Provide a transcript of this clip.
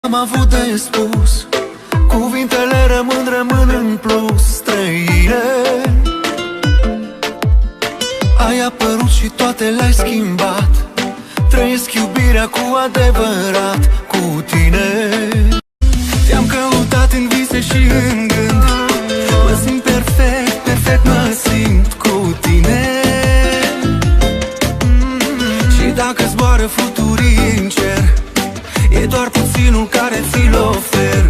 Am avut de spus, cuvintele rămân în plus străine. Ai apărut și toate le-ai schimbat. Trăiesc iubirea cu adevărat cu tine. Te-am căutat în vise și în gând. Mă simt perfect, perfect mă simt cu tine. Și dacă zboară fluturii în cer, e doar puținul care ți-l ofer.